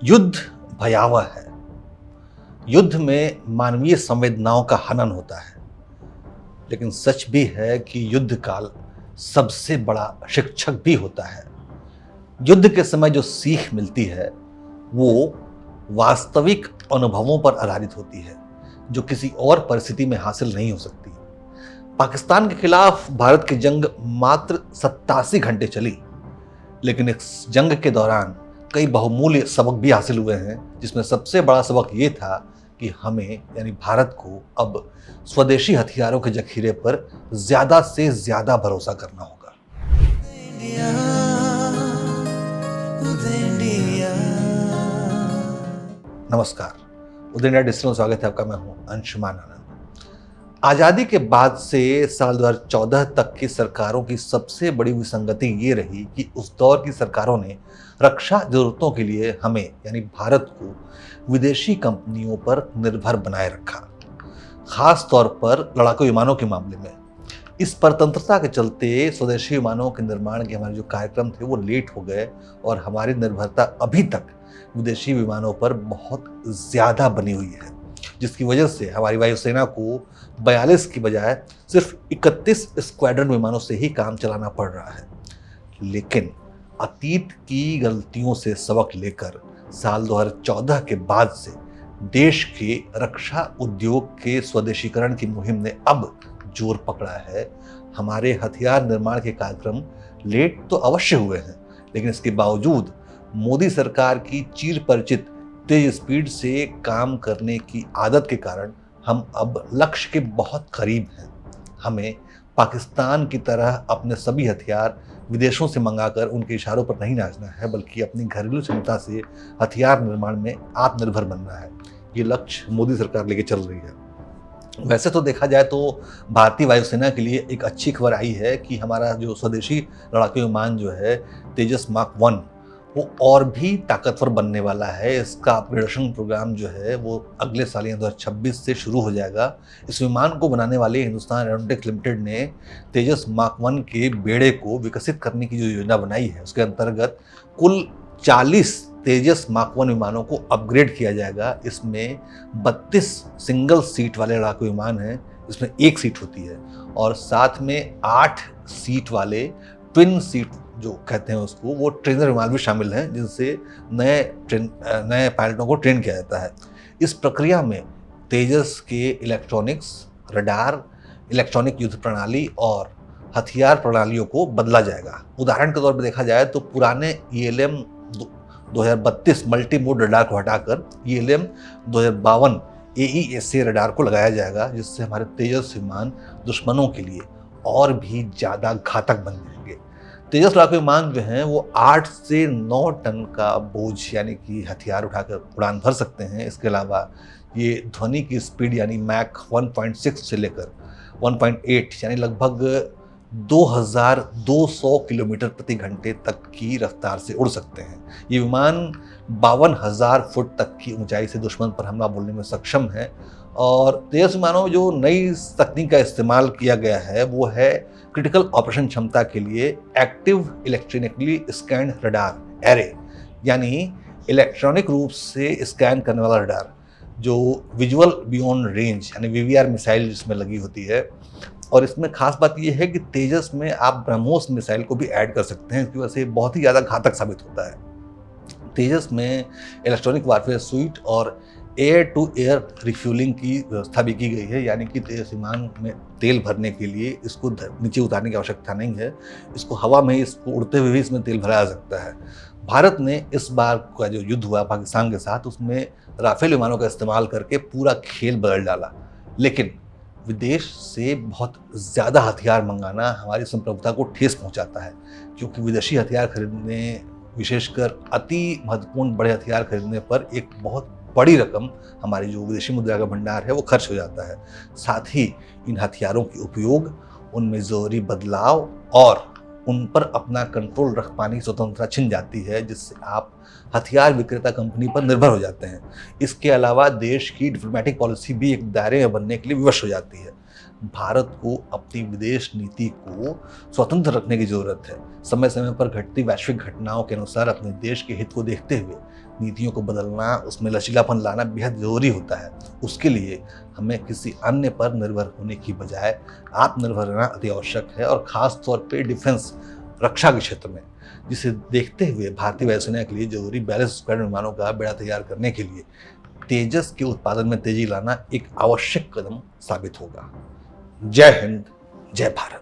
युद्ध भयावह है। युद्ध में मानवीय संवेदनाओं का हनन होता है, लेकिन सच भी है कि युद्ध काल सबसे बड़ा शिक्षक भी होता है। युद्ध के समय जो सीख मिलती है वो वास्तविक अनुभवों पर आधारित होती है, जो किसी और परिस्थिति में हासिल नहीं हो सकती। पाकिस्तान के खिलाफ भारत की जंग मात्र 87 घंटे चली, लेकिन इस जंग के दौरान कई बहुमूल्य सबक भी हासिल हुए हैं, जिसमें सबसे बड़ा सबक ये था कि हमें यानी भारत को अब स्वदेशी हथियारों के जखीरे पर ज्यादा से ज्यादा भरोसा करना होगा। नमस्कार, उदय इंडिया डिजिटल में स्वागत है आपका। मैं हूं अंशुमान आनंद। आज़ादी के बाद से साल 2014 तक की सरकारों की सबसे बड़ी विसंगति ये रही कि उस दौर की सरकारों ने रक्षा जरूरतों के लिए हमें यानी भारत को विदेशी कंपनियों पर निर्भर बनाए रखा, खास तौर पर लड़ाकू विमानों के मामले में। इस परतंत्रता के चलते स्वदेशी विमानों के निर्माण के हमारे जो कार्यक्रम थे वो लेट हो गए और हमारी निर्भरता अभी तक विदेशी विमानों पर बहुत ज़्यादा बनी हुई है, जिसकी वजह से हमारी वायुसेना को 42 की बजाय सिर्फ 31 स्क्वाड्रन विमानों से ही काम चलाना पड़ रहा है। लेकिन अतीत की गलतियों से सबक लेकर साल 2014 के बाद से देश के रक्षा उद्योग के स्वदेशीकरण की मुहिम ने अब जोर पकड़ा है। हमारे हथियार निर्माण के कार्यक्रम लेट तो अवश्य हुए हैं, लेकिन इसके बावजूद मोदी सरकार की चिर परिचित तेज स्पीड से काम करने की आदत के कारण हम अब लक्ष्य के बहुत करीब हैं। हमें पाकिस्तान की तरह अपने सभी हथियार विदेशों से मंगाकर उनके इशारों पर नहीं नाचना है, बल्कि अपनी घरेलू क्षमता से हथियार निर्माण में आत्मनिर्भर बनना है। ये लक्ष्य मोदी सरकार लेके चल रही है। वैसे तो देखा जाए तो भारतीय वायुसेना के लिए एक अच्छी खबर आई है कि हमारा जो स्वदेशी लड़ाकू विमान जो है तेजस मार्क 1 वो और भी ताकतवर बनने वाला है। इसका अपग्रेडेशन प्रोग्राम जो है वो अगले साल 2026 से शुरू हो जाएगा। इस विमान को बनाने वाले हिंदुस्तान एरोनॉटिक्स लिमिटेड ने तेजस मार्क 1 के बेड़े को विकसित करने की जो योजना बनाई है, उसके अंतर्गत कुल 40 तेजस मार्क 1 विमानों को अपग्रेड किया जाएगा। इसमें 32 सिंगल सीट वाले लड़ाकू विमान हैं, इसमें एक सीट होती है, और साथ में 8 सीट वाले ट्विन सीट जो कहते हैं उसको, वो ट्रेनर विमान भी शामिल हैं, जिनसे नए पायलटों को ट्रेन किया जाता है। इस प्रक्रिया में तेजस के इलेक्ट्रॉनिक्स, रडार, इलेक्ट्रॉनिक युद्ध प्रणाली और हथियार प्रणालियों को बदला जाएगा। उदाहरण के तौर पर देखा जाए तो पुराने ELM 2032 मल्टी मोड रडार को हटाकर ELM 2052 AESA रडार को लगाया जाएगा, जिससे हमारे तेजस विमान दुश्मनों के लिए और भी ज़्यादा घातक बन जाएंगे। तेजस लड़ाकू विमान जो हैं वो 8 से 9 टन का बोझ यानी कि हथियार उठाकर उड़ान भर सकते हैं। इसके अलावा ये ध्वनि की स्पीड यानी मैक 1.6 से लेकर 1.8 यानी लगभग 2200 किलोमीटर प्रति घंटे तक की रफ्तार से उड़ सकते हैं। ये विमान 52,000 फुट तक की ऊंचाई से दुश्मन पर हमला बोलने में सक्षम है। और तेजस विमानों में जो नई तकनीक का इस्तेमाल किया गया है वो है क्रिटिकल ऑपरेशन क्षमता के लिए active electronically scan radar array, यानी इलेक्ट्रॉनिक रूप से स्कैन करने वाला रडार, जो विजुअल बियॉन्ड रेंज यानी VBR मिसाइल जिसमें लगी होती है। और इसमें खास बात यह है कि तेजस में आप ब्रह्मोस मिसाइल को भी ऐड कर सकते हैं, इसकी वजह से बहुत ही ज़्यादा घातक साबित होता है। तेजस में इलेक्ट्रॉनिक वारफेयर स्वीट और एयर टू एयर रिफ्यूलिंग की व्यवस्था भी की गई है, यानी कि तेजस विमान में तेल भरने के लिए इसको नीचे उतारने की आवश्यकता नहीं है, इसको हवा में ही, इसको उड़ते हुए भी इसमें तेल भरा जा सकता है। भारत ने इस बार का जो युद्ध हुआ पाकिस्तान के साथ, उसमें राफेल विमानों का इस्तेमाल करके पूरा खेल बदल डाला। लेकिन विदेश से बहुत ज़्यादा हथियार मंगाना हमारी संप्रभुता को ठेस पहुंचाता है, क्योंकि विदेशी हथियार खरीदने, विशेषकर अति महत्वपूर्ण बड़े हथियार खरीदने पर एक बहुत बड़ी रकम हमारी जो विदेशी मुद्रा का भंडार है वो खर्च हो जाता है। साथ ही इन हथियारों के उपयोग, उनमें ज़रूरी बदलाव और उन पर अपना कंट्रोल रख पाने की स्वतंत्रता छिन जाती है, जिससे आप हथियार विक्रेता कंपनी पर निर्भर हो जाते हैं। इसके अलावा देश की डिप्लोमेटिक पॉलिसी भी एक दायरे में बनने के लिए विवश हो जाती है। भारत को अपनी विदेश नीति को स्वतंत्र रखने की जरूरत है। समय समय पर घटती वैश्विक घटनाओं के अनुसार अपने देश के हित को देखते हुए नीतियों को बदलना, उसमें लचीलापन लाना बेहद जरूरी होता है। उसके लिए हमें किसी अन्य पर निर्भर होने की बजाय आत्मनिर्भर रहना अति आवश्यक है, और खास तौर पे डिफेंस, रक्षा के क्षेत्र में, जिसे देखते हुए भारतीय वायुसेना के लिए जरूरी 42 स्क्वाड्रन विमानों का बेड़ा तैयार करने के लिए तेजस के उत्पादन में तेजी लाना एक आवश्यक कदम साबित होगा। जय हिंद, जय भारत।